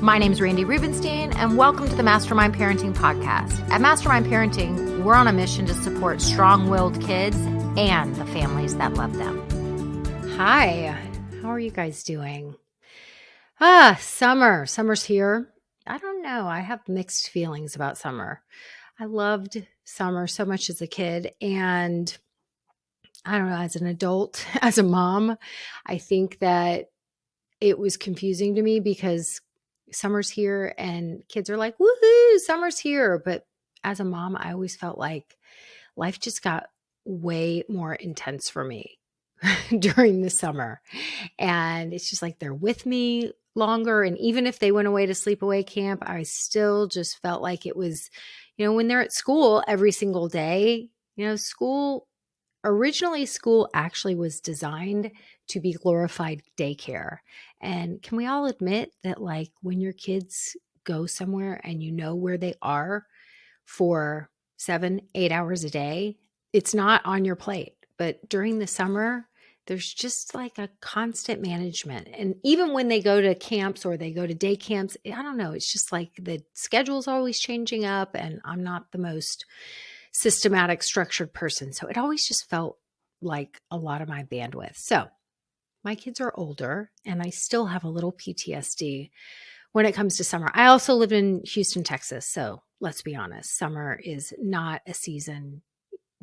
My name's Randy Rubenstein, and welcome to the Mastermind Parenting Podcast. At Mastermind Parenting, we're on a mission to support strong-willed kids and the families that love them. Hi, how are you guys doing? Summer. Summer's here. I don't know. I have mixed feelings about summer. I loved summer so much as a kid, and I don't know, as an adult, as a mom, I think that it was confusing to me because summer's here and kids are like, woohoo, summer's here. But as a mom, I always felt like life just got way more intense for me during the summer. And it's just like they're with me longer. And even if they went away to sleepaway camp, I still just felt like it was, when they're at school every single day, originally school actually was designed to be glorified daycare. And can we all admit that, like, when your kids go somewhere and you know where they are for 7-8 hours a day, it's not on your plate. But during the summer, there's just like a constant management. And even when they go to camps or they go to day camps, I don't know, it's just like the schedule's always changing up, and I'm not the most systematic, structured person. So it always just felt like a lot of my bandwidth. So my kids are older and I still have a little PTSD when it comes to summer. I also live in Houston, Texas. So let's be honest, summer is not a season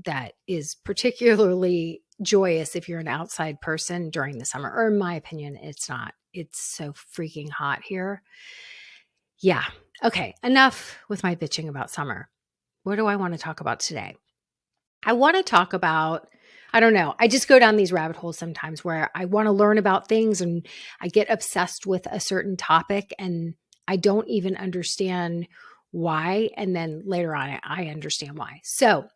that is particularly joyous if you're an outside person during the summer, or in my opinion, it's not. It's so freaking hot here. Yeah. Okay. Enough with my bitching about summer. What do I want to talk about today? I want to talk about, I don't know, I just go down these rabbit holes sometimes where I want to learn about things and I get obsessed with a certain topic and I don't even understand why. And then later on, I understand why. So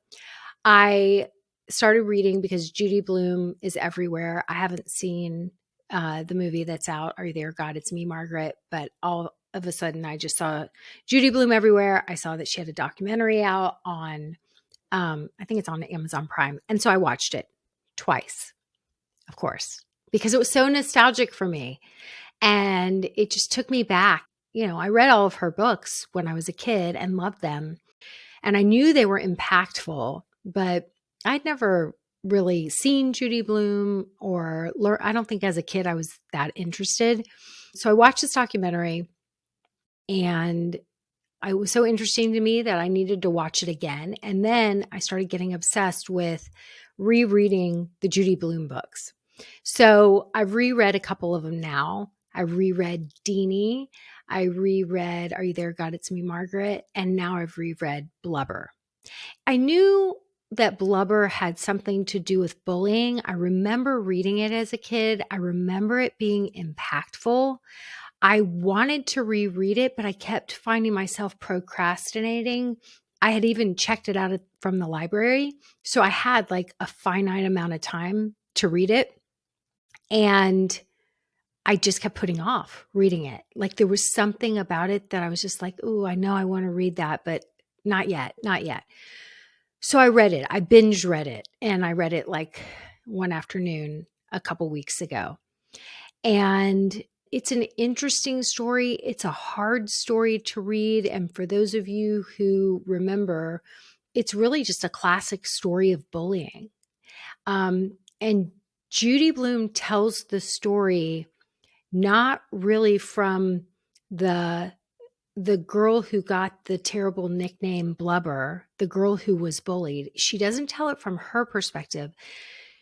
I started reading because Judy Blume is everywhere. I haven't seen the movie that's out, Are You There, God? It's Me, Margaret. But all of a sudden, I just saw Judy Blume everywhere. I saw that she had a documentary out on, I think it's on Amazon Prime. And so I watched it twice, of course, because it was so nostalgic for me. And it just took me back. I read all of her books when I was a kid and loved them. And I knew they were impactful, but I'd never really seen Judy Blume or learn. I don't think as a kid I was that interested. So I watched this documentary and it was so interesting to me that I needed to watch it again. And then I started getting obsessed with rereading the Judy Blume books. So I've reread a couple of them now. I reread Deanie. I reread Are You There, God? It's Me, Margaret. And now I've reread Blubber. I knew that Blubber had something to do with bullying. I remember reading it as a kid. I remember it being impactful. I wanted to reread it, but I kept finding myself procrastinating. I had even checked it out from the library. So I had like a finite amount of time to read it. And I just kept putting off reading it. Like there was something about it that I was just like, ooh, I know I want to read that, but not yet. So I read it. I binge read it. And I read it like one afternoon a couple weeks ago. And it's an interesting story. It's a hard story to read. And for those of you who remember, it's really just a classic story of bullying. And Judy Blume tells the story not really from the girl who got the terrible nickname Blubber, the girl who was bullied. She doesn't tell it from her perspective.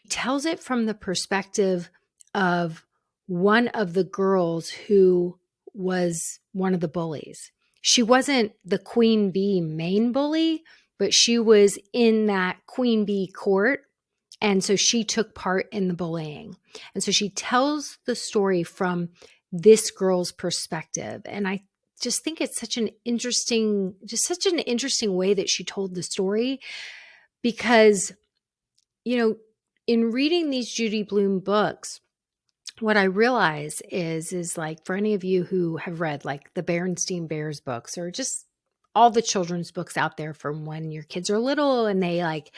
She tells it from the perspective of one of the girls who was one of the bullies. She wasn't the queen bee main bully, but she was in that queen bee court. And so she took part in the bullying. And so she tells the story from this girl's perspective. And I just think it's such an interesting way that she told the story because, in reading these Judy Blume books, what I realize is like for any of you who have read like the Berenstain Bears books or just all the children's books out there from when your kids are little and they like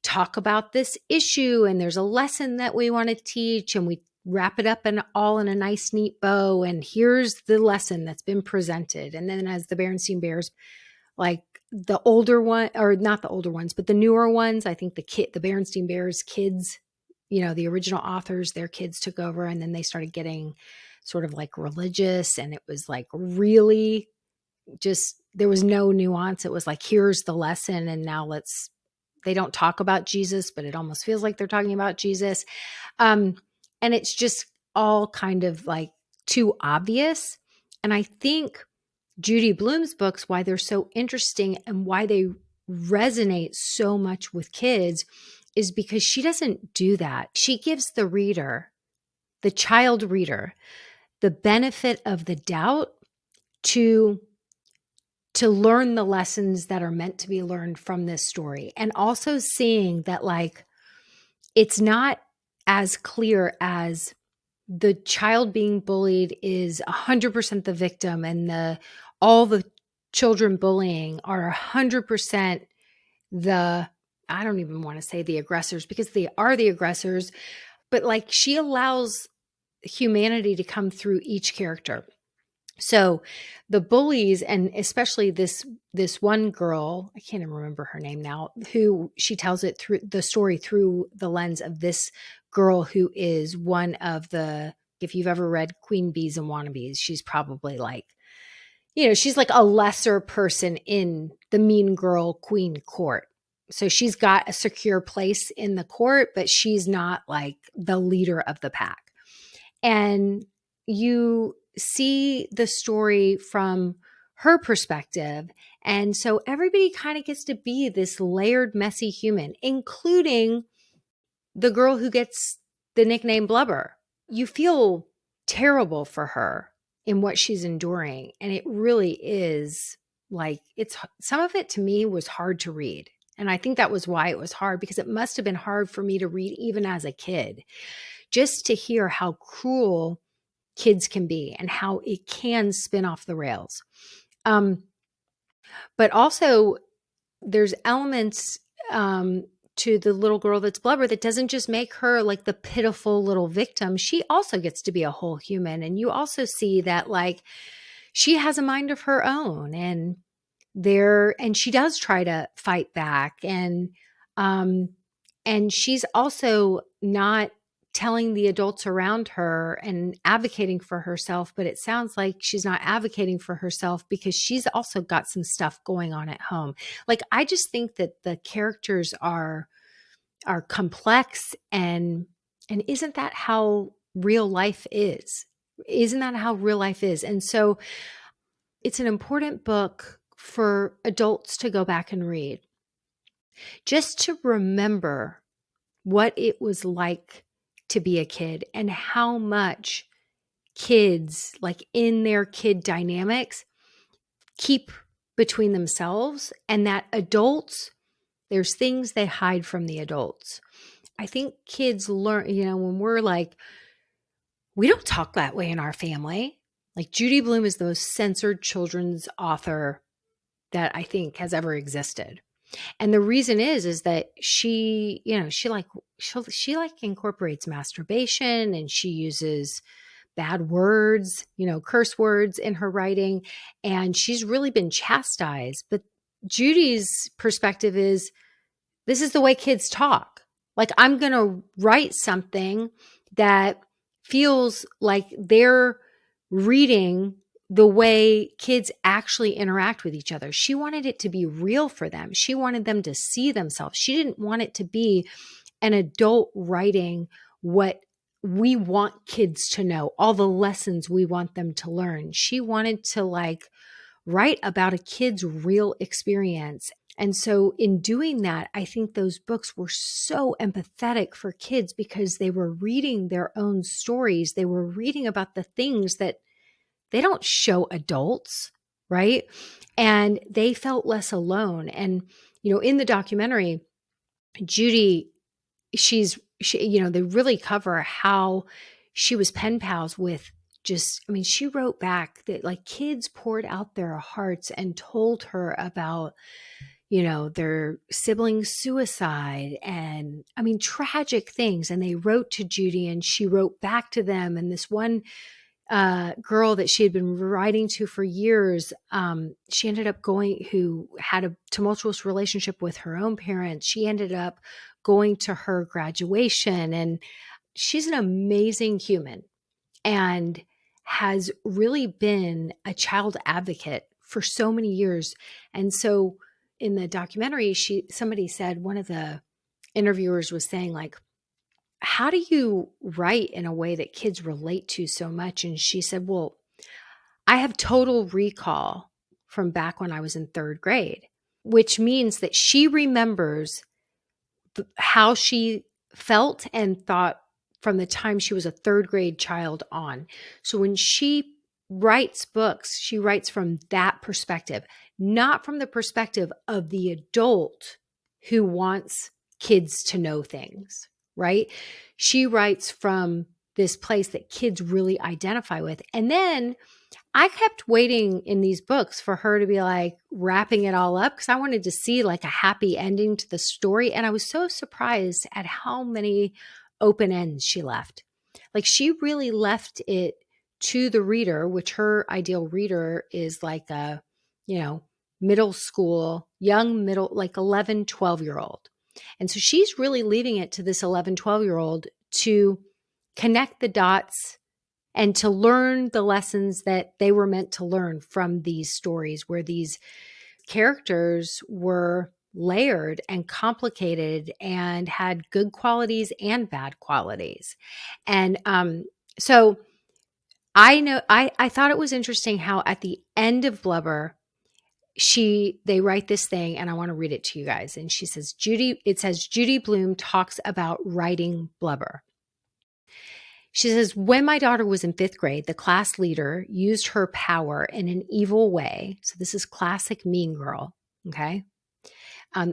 talk about this issue and there's a lesson that we want to teach and we wrap it up in all in a nice, neat bow. And here's the lesson that's been presented. And then as the Berenstain Bears, like the older one, or not the older ones, but the newer ones, I think the Berenstain Bears kids, the original authors, their kids took over, and then they started getting sort of like religious, and it was like really just, there was no nuance. It was like, here's the lesson, and now they don't talk about Jesus, but it almost feels like they're talking about Jesus. Um, and it's just all kind of like too obvious. And I think Judy Blume's books, why they're so interesting and why they resonate so much with kids, is because she doesn't do that. She gives the reader, the child reader, the benefit of the doubt to learn the lessons that are meant to be learned from this story. And also seeing that, like, it's not as clear as the child being bullied is 100% the victim, and all the children bullying are 100% the, I don't even want to say the aggressors, because they are the aggressors, but like she allows humanity to come through each character. So the bullies, and especially this one girl, I can't even remember her name now, who she tells it through the story through the lens of this girl who is one of the, if you've ever read Queen Bees and Wannabes, she's probably like, she's like a lesser person in the mean girl queen court. So she's got a secure place in the court, but she's not like the leader of the pack. And you see the story from her perspective. And so everybody kind of gets to be this layered, messy human, including the girl who gets the nickname Blubber. You feel terrible for her in what she's enduring. And it really is like, some of it to me was hard to read. And I think that was why it was hard, because it must have been hard for me to read even as a kid, just to hear how cruel kids can be and how it can spin off the rails. But also there's elements to the little girl that's Blubber that doesn't just make her like the pitiful little victim. She also gets to be a whole human. And you also see that like she has a mind of her own, and she does try to fight back. And she's also not telling the adults around her and advocating for herself, but it sounds like she's not advocating for herself because she's also got some stuff going on at home. Like, I just think that the characters are complex, and isn't that how real life is? Isn't that how real life is? And so it's an important book for adults to go back and read, just to remember what it was like to be a kid and how much kids, like in their kid dynamics, keep between themselves, and that adults, there's things they hide from the adults. I think kids learn, when we're like, we don't talk that way in our family. Like, Judy Blume is the most censored children's author that I think has ever existed. And the reason is that she incorporates masturbation, and she uses bad words, curse words in her writing, and she's really been chastised. But Judy's perspective is, this is the way kids talk. Like, I'm going to write something that feels like they're reading the way kids actually interact with each other. She wanted it to be real for them. She wanted them to see themselves. She didn't want it to be an adult writing what we want kids to know, all the lessons we want them to learn. She wanted to write about a kid's real experience. And so in doing that, I think those books were so empathetic for kids, because they were reading their own stories. They were reading about the things that they don't show adults, right? And they felt less alone. And, in the documentary, Judy, they really cover how she was pen pals with she wrote back that like kids poured out their hearts and told her about, their sibling suicide and I mean, tragic things. And they wrote to Judy and she wrote back to them. And this one girl that she had been writing to for years, she ended up who had a tumultuous relationship with her own parents. She ended up going to her graduation, and she's an amazing human and has really been a child advocate for so many years. And so in the documentary, somebody said, one of the interviewers was saying, like, how do you write in a way that kids relate to so much? And she said, well, I have total recall from back when I was in third grade, which means that she remembers how she felt and thought from the time she was a third grade child on. So when she writes books, she writes from that perspective, not from the perspective of the adult who wants kids to know things, right? She writes from this place that kids really identify with. And then I kept waiting in these books for her to be like wrapping it all up because I wanted to see like a happy ending to the story. And I was so surprised at how many open ends she left. Like she really left it to the reader, which her ideal reader is like a, middle school, young middle, like 11, 12-year-old. And so she's really leaving it to this 11, 12-year-old to connect the dots and to learn the lessons that they were meant to learn from these stories, where these characters were layered and complicated and had good qualities and bad qualities. And so I thought it was interesting how at the end of Blubber, they write this thing, and I want to read it to you guys. And she says, it says, Judy Blume talks about writing Blubber. She says, when my daughter was in fifth grade, the class leader used her power in an evil way. So this is classic Mean Girl. Okay.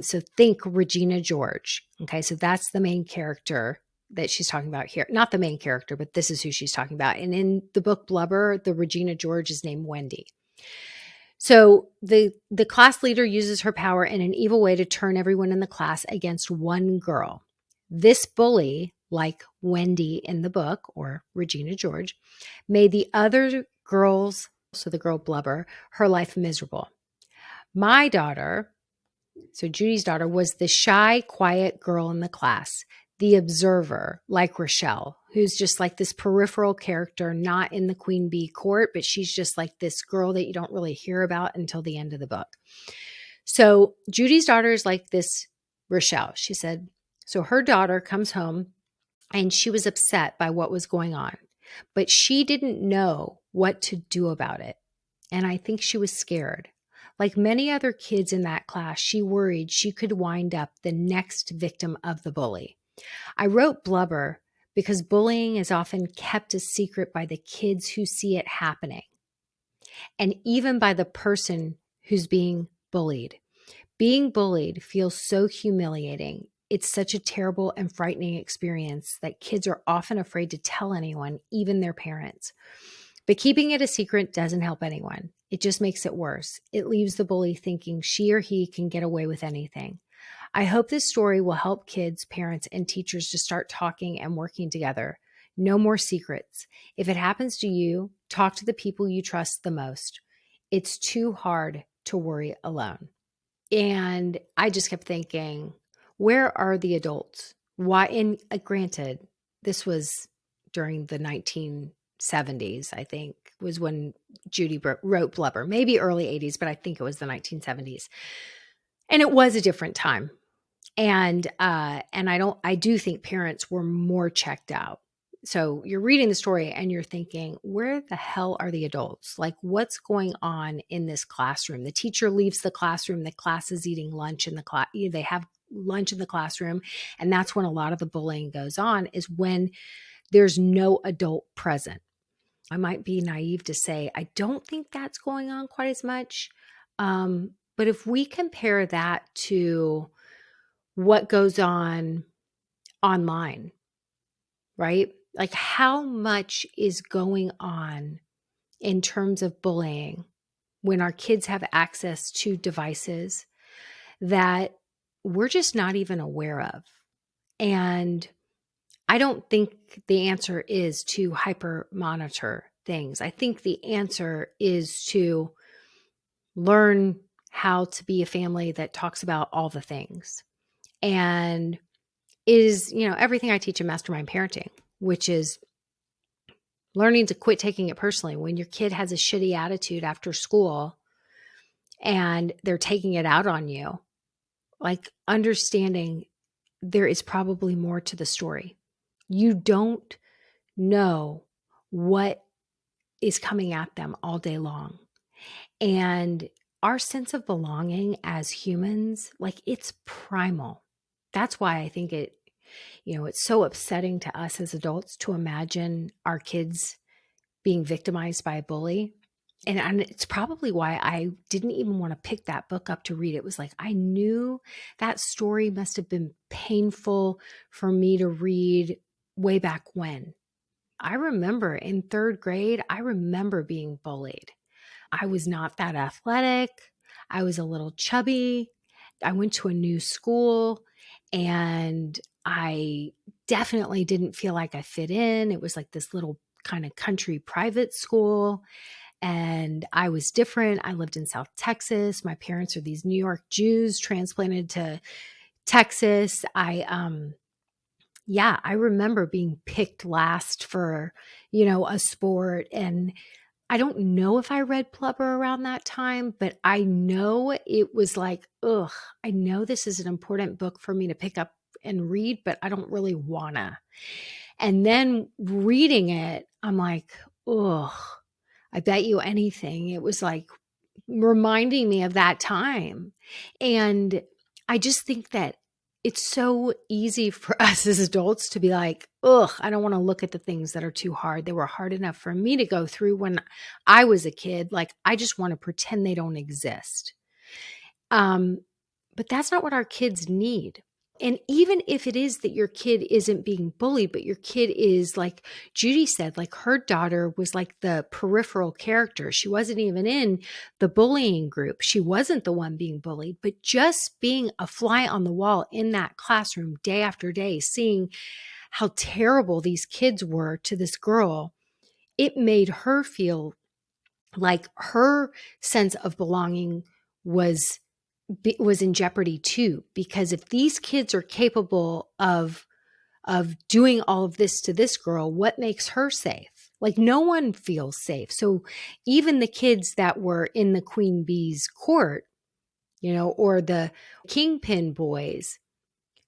So think Regina George. Okay. So that's the main character that she's talking about here. Not the main character, but this is who she's talking about. And in the book Blubber, the Regina George is named Wendy. So the class leader uses her power in an evil way to turn everyone in the class against one girl. This bully, like Wendy in the book, or Regina George, made the other girls, so the girl Blubber, her life miserable. My daughter, so Judy's daughter, was the shy, quiet girl in the class, the observer, like Rochelle, who's just like this peripheral character, not in the queen bee court, but she's just like this girl that you don't really hear about until the end of the book. So Judy's daughter is like this Rochelle. She said, so her daughter comes home and she was upset by what was going on, but she didn't know what to do about it. And I think she was scared. Like many other kids in that class, she worried she could wind up the next victim of the bully. I wrote Blubber because bullying is often kept a secret by the kids who see it happening, and even by the person who's being bullied. Being bullied feels so humiliating. It's such a terrible and frightening experience that kids are often afraid to tell anyone, even their parents. But keeping it a secret doesn't help anyone. It just makes it worse. It leaves the bully thinking she or he can get away with anything. I hope this story will help kids, parents, and teachers to start talking and working together. No more secrets. If it happens to you, talk to the people you trust the most. It's too hard to worry alone. And I just kept thinking, where are the adults? Why? And granted, this was during the 1970s, I think, was when Judy wrote Blubber, maybe early 80s, but I think it was the 1970s. And it was a different time. And I do think parents were more checked out. So you're reading the story and you're thinking, where the hell are the adults? Like, what's going on in this classroom? The teacher leaves the classroom. The class is eating lunch in the class. They have lunch in the classroom. And that's when a lot of the bullying goes on, is when there's no adult present. I might be naive to say, I don't think that's going on quite as much. But if we compare that to what goes on online, right? Like, how much is going on in terms of bullying when our kids have access to devices that we're just not even aware of. And I don't think the answer is to hyper monitor things. I think the answer is to learn how to be a family that talks about all the things and is, everything I teach in mastermind parenting, which is learning to quit taking it personally. When your kid has a shitty attitude after school and they're taking it out on you, like understanding there is probably more to the story. You don't know what is coming at them all day long. And our sense of belonging as humans, like it's primal. That's why I think it's so upsetting to us as adults to imagine our kids being victimized by a bully. And it's probably why I didn't even want to pick that book up to read. It was like, I knew that story must have been painful for me to read way back when. I remember in third grade, I remember being bullied. I was not that athletic. I was a little chubby. I went to a new school and I definitely didn't feel like I fit in. It was like this little kind of country private school and I was different. I lived in South Texas. My parents are these New York Jews transplanted to Texas. I remember being picked last for, a sport. And I don't know if I read Blubber around that time, but I know it was like, ugh, I know this is an important book for me to pick up and read, but I don't really wanna. And then reading it, I'm like, ugh, I bet you anything. It was like reminding me of that time. And I just think that it's so easy for us as adults to be like, ugh, I don't want to look at the things that are too hard. They were hard enough for me to go through when I was a kid. Like, I just want to pretend they don't exist. Um, but that's not what our kids need. And even if it is that your kid isn't being bullied, but your kid is like Judy said, like her daughter was like the peripheral character. She wasn't even in the bullying group. She wasn't the one being bullied, but just being a fly on the wall in that classroom day after day, seeing how terrible these kids were to this girl, it made her feel like her sense of belonging was was in jeopardy too, because if these kids are capable of doing all of this to this girl, what makes her safe? Like no one feels safe. So even the kids that were in the queen bee's court, or the kingpin boys,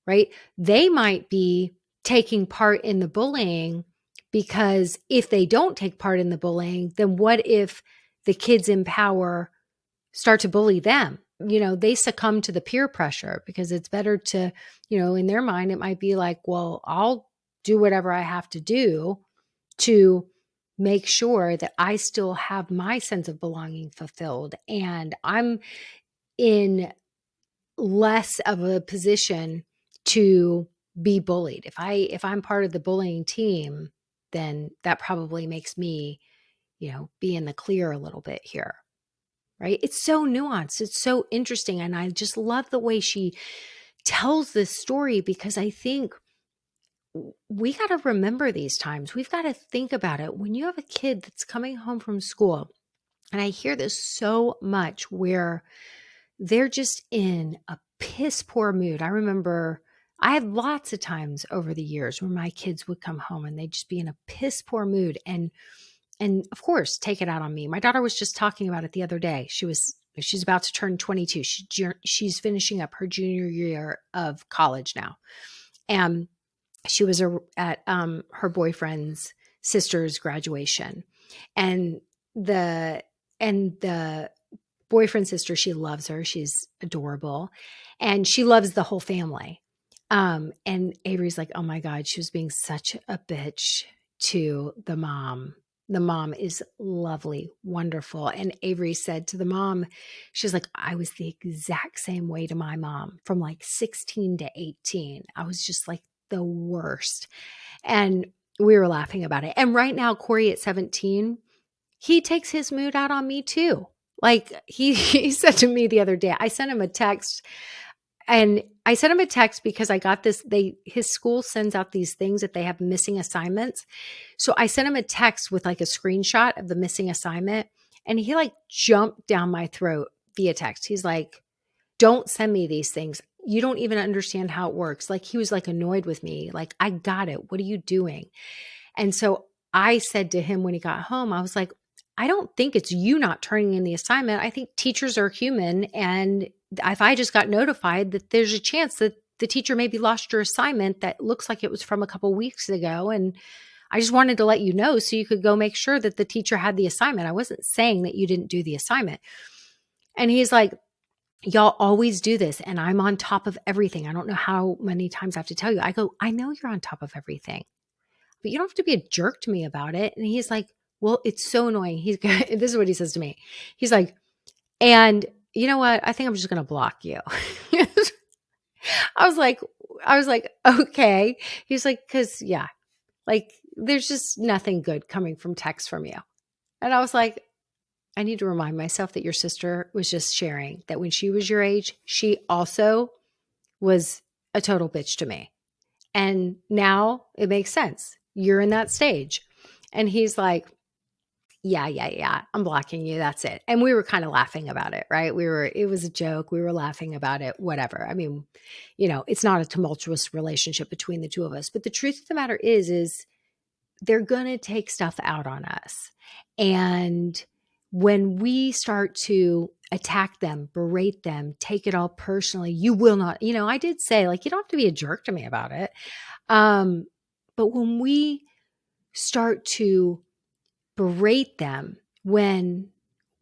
right? They might be taking part in the bullying, because if they don't take part in the bullying, then what if the kids in power start to bully them? They succumb to the peer pressure, because it's better to, in their mind, it might be like, well, I'll do whatever I have to do to make sure that I still have my sense of belonging fulfilled. And I'm in less of a position to be bullied. If I'm part of the bullying team, then that probably makes me, be in the clear a little bit here. Right? It's so nuanced. It's so interesting. And I just love the way she tells this story, because I think we got to remember these times. We've got to think about it. When you have a kid that's coming home from school, and I hear this so much, where they're just in a piss poor mood. I remember I had lots of times over the years where my kids would come home and they'd just be in a piss poor mood, and of course take it out on me. My daughter was just talking about it the other day. She's about to turn 22. She's finishing up her junior year of college now. And she was at her boyfriend's sister's graduation. And the boyfriend's sister, she loves her. She's adorable. And she loves the whole family. And Avery's like, oh my God, she was being such a bitch to the mom. The mom is lovely, wonderful. And Avery said to the mom, she's like, I was the exact same way to my mom from like 16 to 18. I was just like the worst. And we were laughing about it. And right now, Corey at 17, he takes his mood out on me too. Like he said to me the other day, I sent him a text. And I sent him a text because I got this, his school sends out these things that they have missing assignments. So I sent him a text with like a screenshot of the missing assignment, and he like jumped down my throat via text. He's like, "Don't send me these things. You don't even understand how it works." Like he was like annoyed with me. Like, "I got it. What are you doing?" And so I said to him when he got home, I was like, "I don't think it's you not turning in the assignment. I think teachers are human. And if I just got notified that there's a chance that the teacher maybe lost your assignment that looks like it was from a couple weeks ago. And I just wanted to let you know so you could go make sure that the teacher had the assignment. I wasn't saying that you didn't do the assignment." And he's like, "Y'all always do this. And I'm on top of everything. I don't know how many times I have to tell you." I go, "I know you're on top of everything, but you don't have to be a jerk to me about it." And he's like, "Well, it's so annoying." This is what he says to me. He's like, "And you know what? I think I'm just going to block you." I was like, "Okay." He's like, "'Cause yeah, like there's just nothing good coming from text from you." And I was like, "I need to remind myself that your sister was just sharing that when she was your age, she also was a total bitch to me. And now it makes sense. You're in that stage." And he's like, yeah. I'm blocking you. That's it." And we were kind of laughing about it, right? It was a joke. We were laughing about it, whatever. I mean, it's not a tumultuous relationship between the two of us. But the truth of the matter is they're going to take stuff out on us. And when we start to attack them, berate them, take it all personally, you will not, I did say, like, you don't have to be a jerk to me about it. But when we start to berate them, when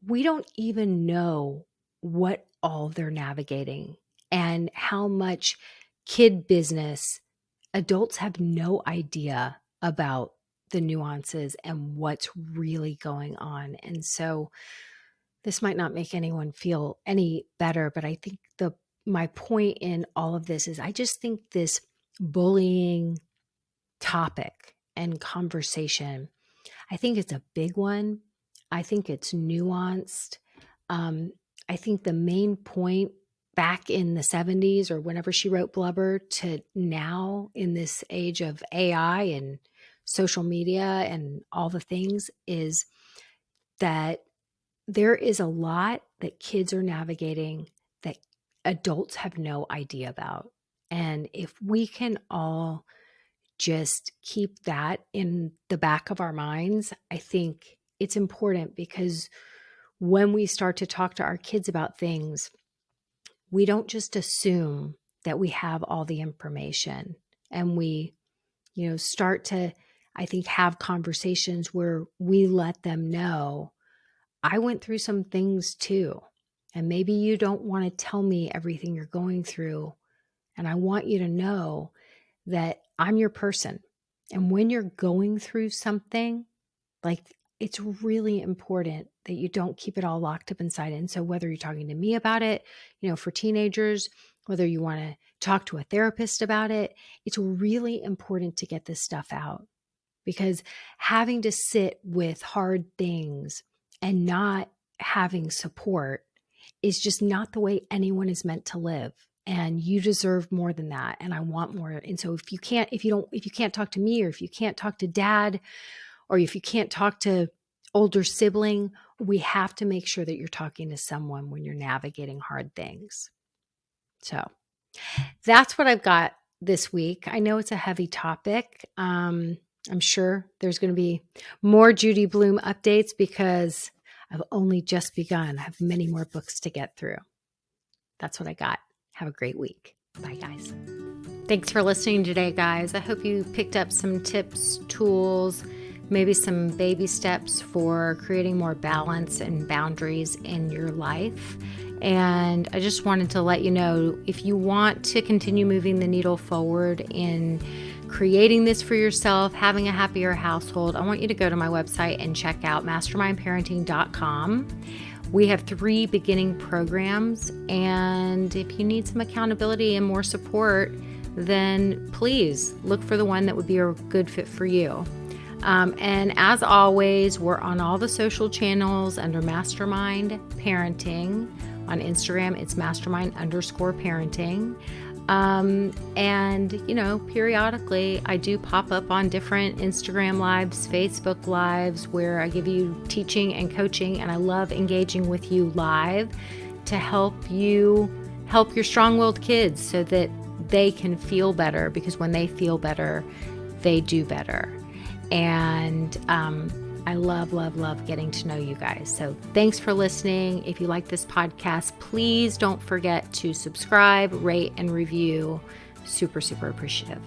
we don't even know what all they're navigating and how much kid business adults have no idea about the nuances and what's really going on. And so this might not make anyone feel any better, but I think my point in all of this is I just think this bullying topic and conversation, I think it's a big one. I think it's nuanced. I think the main point back in the 70s or whenever she wrote Blubber to now in this age of AI and social media and all the things is that there is a lot that kids are navigating that adults have no idea about. And if we can all just keep that in the back of our minds, I think it's important because when we start to talk to our kids about things, we don't just assume that we have all the information, and we, start to, I think, have conversations where we let them know, I went through some things too. And maybe you don't want to tell me everything you're going through. And I want you to know that I'm your person. And when you're going through something, like, it's really important that you don't keep it all locked up inside. And so whether you're talking to me about it, for teenagers, whether you want to talk to a therapist about it, it's really important to get this stuff out, because having to sit with hard things and not having support is just not the way anyone is meant to live. And you deserve more than that. And I want more. And so if you can't talk to me, or if you can't talk to dad, or if you can't talk to older sibling, we have to make sure that you're talking to someone when you're navigating hard things. So that's what I've got this week. I know it's a heavy topic. I'm sure there's going to be more Judy Blume updates because I've only just begun. I have many more books to get through. That's what I got. Have a great week. Bye, guys. Thanks for listening today, guys. I hope you picked up some tips, tools, maybe some baby steps for creating more balance and boundaries in your life. And I just wanted to let you know, if you want to continue moving the needle forward in creating this for yourself, having a happier household, I want you to go to my website and check out mastermindparenting.com. We have 3 beginning programs, and if you need some accountability and more support, then please look for the one that would be a good fit for you. And as always, we're on all the social channels under Mastermind Parenting. On Instagram, it's mastermind_parenting. And periodically I do pop up on different Instagram lives, Facebook lives, where I give you teaching and coaching, and I love engaging with you live to help you help your strong-willed kids so that they can feel better, because when they feel better, they do better. And I love, love, love getting to know you guys. So thanks for listening. If you like this podcast, please don't forget to subscribe, rate, and review. Super, super appreciative.